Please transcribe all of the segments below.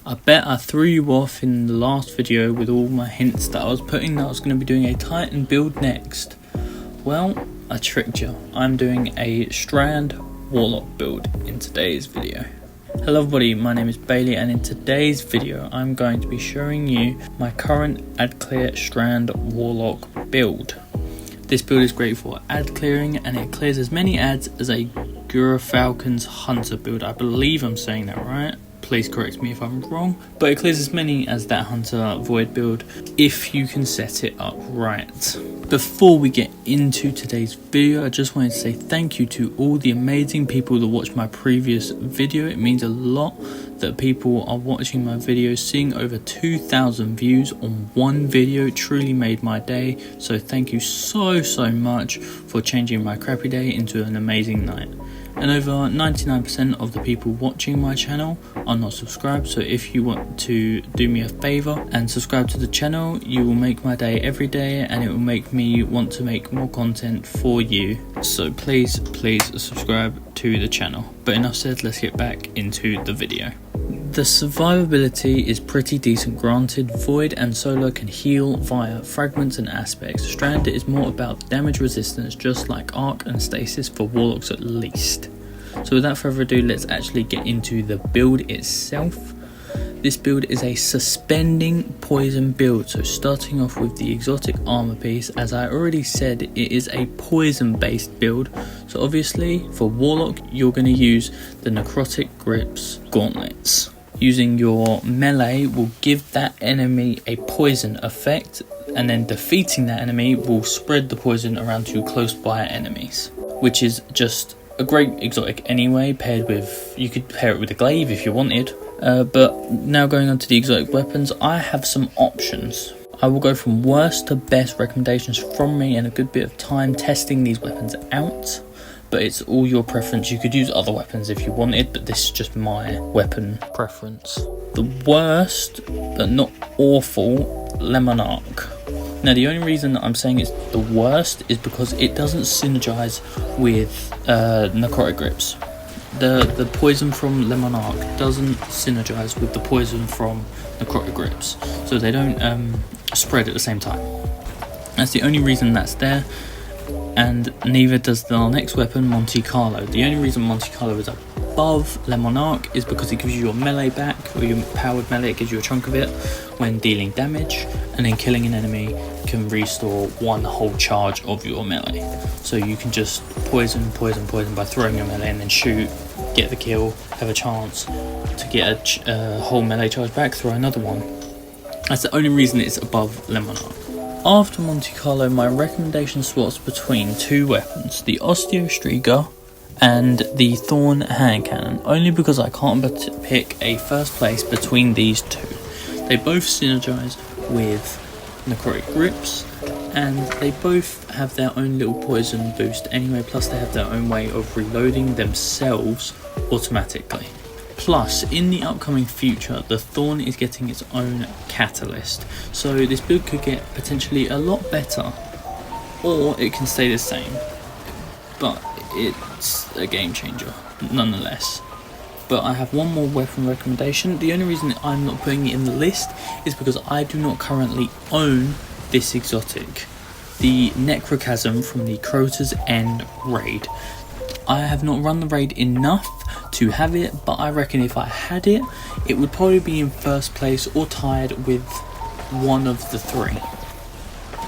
I bet I threw you off in the last video with all my hints that I was putting that I was going to be doing a Titan build next. Well, I tricked you. I'm doing a strand warlock build in today's video. Hello everybody, my name is Bailey, and in today's video I'm going to be showing you my current ad clear strand warlock build. This build is great for ad clearing, and it clears as many ads as a Falcon's Hunter build. I believe I'm saying that right. Please correct me if I'm wrong, but it clears as many as that Hunter Void build if you can set it up right. Before we get into today's video, I just wanted to say thank you to all the amazing people that watched my previous video. It means a lot that people are watching my videos. Seeing over 2,000 views on one video truly made my day, so thank you so much for changing my crappy day into an amazing night. And over 99% of the people watching my channel are not subscribed, so if you want to do me a favour and subscribe to the channel, you will make my day every day, and it will make me want to make more content for you. So please subscribe to the channel. But enough said, let's get back into the video. The survivability is pretty decent. Granted, Void and Solar can heal via fragments and aspects. Strand is more about damage resistance, just like Arc and Stasis for Warlocks at least. So without further ado, let's actually get into the build itself. This build is a suspending poison build, so starting off with the exotic armor piece. As I already said, it is a poison based build, so obviously for Warlock you're going to use the necrotic grips gauntlets. Using your melee will give that enemy a poison effect, and then defeating that enemy will spread the poison around to close by enemies, which is just a great exotic anyway. Paired with, you could pair it with a glaive if you wanted. But now going on to the exotic weapons, I have some options. I will go from worst to best recommendations from me, and a good bit of time testing these weapons out, but it's all your preference. You could use other weapons if you wanted, but this is just my weapon preference. The worst, but not awful, Lemon Arc. Now the only reason that I'm saying it's the worst is because it doesn't synergize with necrotic grips. The poison from Lemon Arc doesn't synergize with the poison from necrotic grips, so they don't spread at the same time. That's the only reason that's there, and neither does the next weapon, Monte Carlo. The only reason Monte Carlo is above Lemon Arc is because it gives you your melee back, or your powered melee. It gives you a chunk of it when dealing damage, and then killing an enemy can restore one whole charge of your melee. So you can just poison by throwing your melee and then shoot, get the kill, have a chance to get a whole melee charge back, throw another one. That's the only reason it's above Lemon Arc. After Monte Carlo, my recommendation swaps between two weapons, the Osteostriga and the Thorn hand cannon, only because I can't but pick a first place between these two. They both synergize with necrotic grips, and they both have their own little poison boost anyway, plus they have their own way of reloading themselves automatically. Plus, in the upcoming future, the Thorn is getting its own catalyst, so this build could get potentially a lot better, or it can stay the same, but it's a game changer nonetheless. But I have one more weapon recommendation. The only reason I'm not putting it in the list is because I do not currently own this exotic, the Necrochasm from the Crota's End raid. I have not run the raid enough to have it, but I reckon if I had it, it would probably be in first place or tied with one of the three.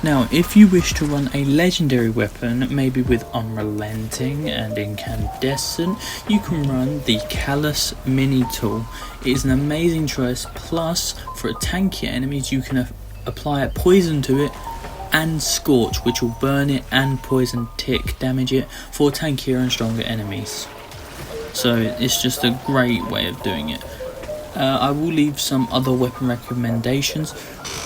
Now, if you wish to run a legendary weapon, maybe with Unrelenting and Incandescent, you can run the Callus Mini Tool. It is an amazing choice, plus for tankier enemies you can apply poison to it and Scorch, which will burn it, and Poison Tick, damage it for tankier and stronger enemies. So it's just a great way of doing it. I will leave some other weapon recommendations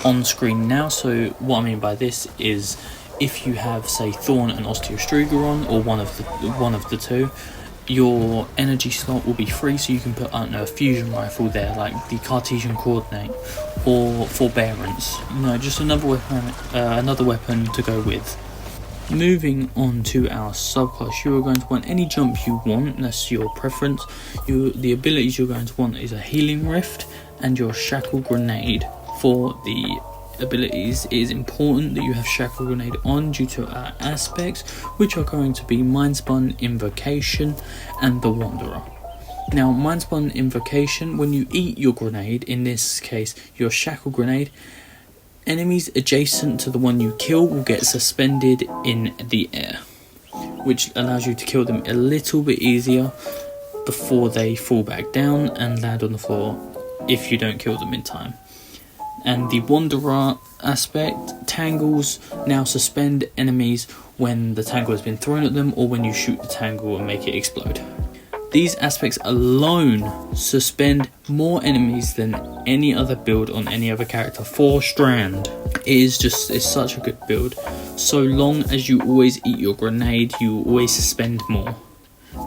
on screen now. So what I mean by this is, if you have, say, Thorn and Osteostriga on, or one of the two, your energy slot will be free, so you can put, I don't know, a fusion rifle there, like the Cartesian Coordinate, or Forbearance. Just another weapon to go with. Moving on to our subclass, you are going to want any jump you want, that's your preference. The abilities you're going to want is a Healing Rift and your shackle grenade. For the abilities, it is important that you have shackle grenade on due to our aspects, which are going to be mind spun, invocation, and the wanderer. Now, mind spun, invocation, when you eat your grenade, in this case your shackle grenade, enemies adjacent to the one you kill will get suspended in the air, which allows you to kill them a little bit easier before they fall back down and land on the floor if you don't kill them in time. And the wanderer aspect, tangles now suspend enemies when the tangle has been thrown at them or when you shoot the tangle and make it explode. These aspects alone suspend more enemies than any other build on any other character for strand. It's such a good build. So long as you always eat your grenade, you always suspend more.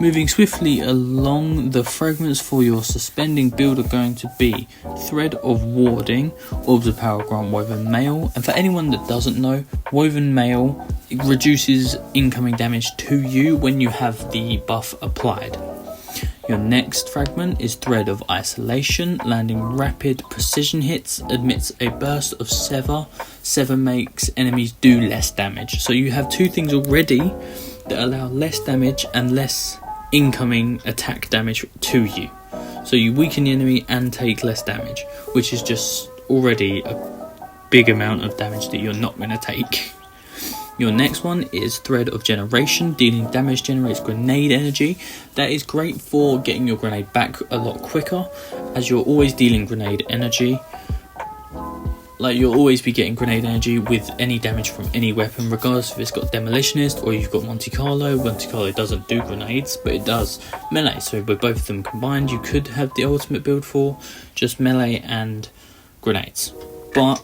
Moving swiftly along, the fragments for your suspending build are going to be Thread of Warding, Orbs of Power grant Woven Mail, and for anyone that doesn't know, Woven Mail reduces incoming damage to you when you have the buff applied. Your next fragment is Thread of Isolation, landing rapid precision hits, admits a burst of Sever. Sever makes enemies do less damage. So you have two things already that allow less damage and less incoming attack damage to you. So you weaken the enemy and take less damage, which is just already a big amount of damage that you're not going to take. Your next one is Thread of Generation, dealing damage generates grenade energy. That is great for getting your grenade back a lot quicker, as you're always dealing grenade energy. Like, you'll always be getting grenade energy with any damage from any weapon, regardless if it's got Demolitionist or you've got Monte Carlo. Monte Carlo doesn't do grenades, but it does melee, so with both of them combined you could have the ultimate build for just melee and grenades. But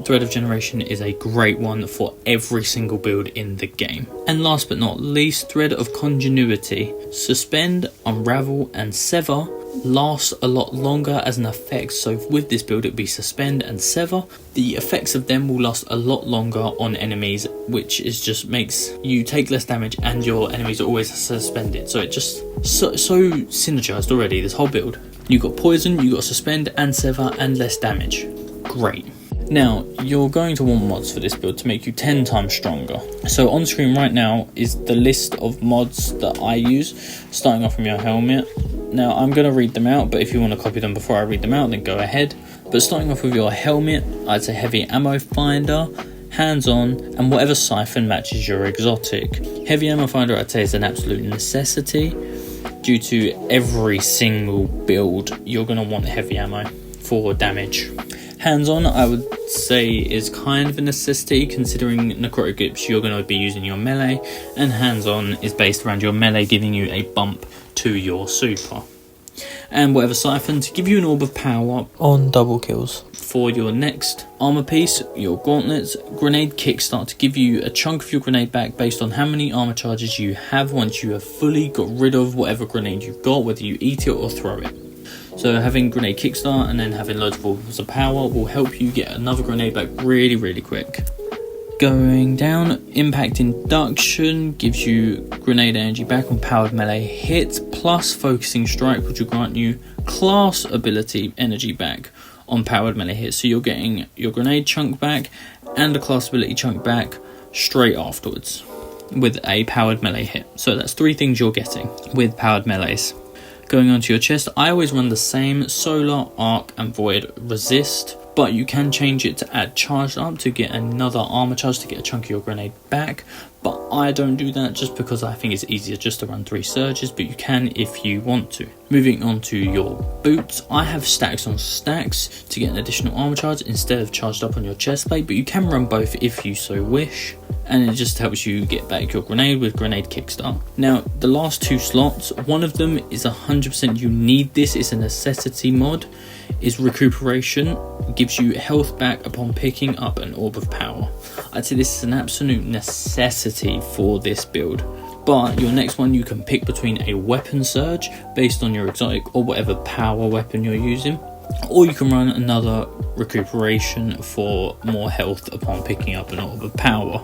Thread of Generation is a great one for every single build in the game. And last but not least, Thread of Continuity. Suspend, Unravel and Sever lasts a lot longer as an effect, so with this build it would be Suspend and Sever. The effects of them will last a lot longer on enemies, which is just makes you take less damage and your enemies are always suspended. So it just so synergized already, this whole build. You got Poison, you got Suspend and Sever and less damage. Great. Now, you're going to want mods for this build to make you 10 times stronger. So on screen right now is the list of mods that I use, starting off from your helmet. Now, I'm going to read them out, but if you want to copy them before I read them out, then go ahead. But starting off with your helmet, I'd say Heavy Ammo Finder, Hands-On, and whatever siphon matches your exotic. Heavy Ammo Finder, I'd say, is an absolute necessity. Due to every single build, you're going to want heavy ammo for damage. Hands-on, I would say, is kind of a necessity, considering necrotic grips you're going to be using your melee, and hands-on is based around your melee giving you a bump to your super. And whatever siphon to give you an orb of power on double kills. For your next armor piece, your gauntlets, grenade kickstart to give you a chunk of your grenade back based on how many armor charges you have once you have fully got rid of whatever grenade you've got, whether you eat it or throw it. So having grenade kickstart and then having loads of orbs of power will help you get another grenade back really, really quick. Going down, impact induction gives you grenade energy back on powered melee hits, plus focusing strike, which will grant you class ability energy back on powered melee hits. So you're getting your grenade chunk back and a class ability chunk back straight afterwards with a powered melee hit. So that's three things you're getting with powered melees. Going onto your chest, I always run the same Solar, Arc and Void Resist, but you can change it to add Charged Up to get another armor charge to get a chunk of your grenade back, but I don't do that just because I think it's easier just to run 3 surges, but you can if you want to. Moving on to your boots, I have stacks on stacks to get an additional armor charge instead of Charged Up on your chest plate, but you can run both if you so wish, and it just helps you get back your grenade with grenade kickstart. Now, the last 2 slots, one of them is 100% you need this, it's a necessity mod, is recuperation. It gives you health back upon picking up an orb of power. I'd say this is an absolute necessity for this build. But your next one, you can pick between a weapon surge based on your exotic or whatever power weapon you're using, or you can run another recuperation for more health upon picking up an orb of power.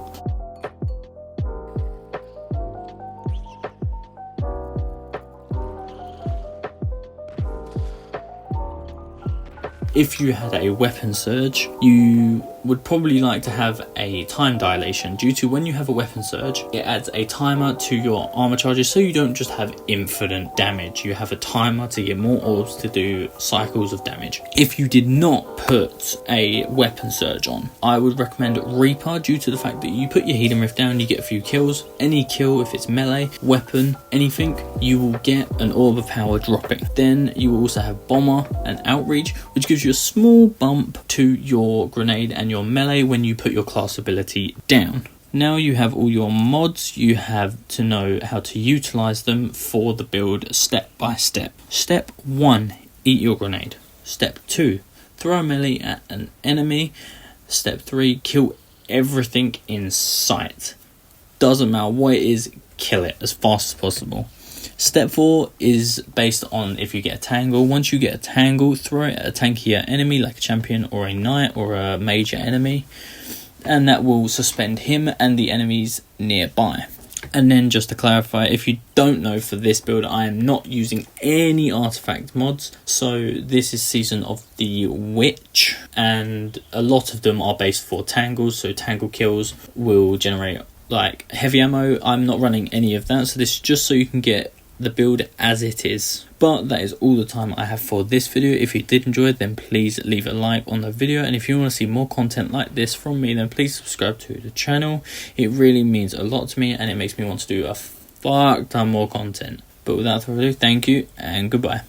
if you had a weapon surge, you would probably like to have a time dilation, due to when you have a weapon surge, it adds a timer to your armor charges, so you don't just have infinite damage. You have a timer to get more orbs to do cycles of damage. If you did not put a weapon surge on, I would recommend Reaper, due to the fact that you put your healing rift down, you get a few kills. Any kill, if it's melee, weapon, anything, you will get an orb of power dropping. Then you will also have Bomber and Outreach, which gives you a small bump to your grenade and your melee when you put your class ability down. Now you have all your mods, you have to know how to utilize them for the build step by step. Step 1, eat your grenade. Step 2, throw a melee at an enemy. Step 3, kill everything in sight. Doesn't matter what it is, kill it as fast as possible. Step 4 is based on if you get a tangle. Once you get a tangle, throw it at a tankier enemy like a champion or a knight or a major enemy, and that will suspend him and the enemies nearby. And then just to clarify, if you don't know, for this build I am not using any artifact mods, so this is Season of the Witch, and a lot of them are based for tangles, so tangle kills will generate like heavy ammo. I'm not running any of that, so this is just so you can get the build as it is. But that is all the time I have for this video. If you did enjoy it, then please leave a like on the video, and if you want to see more content like this from me, then please subscribe to the channel. It really means a lot to me, and it makes me want to do a fuck ton more content. But without further ado, thank you and goodbye.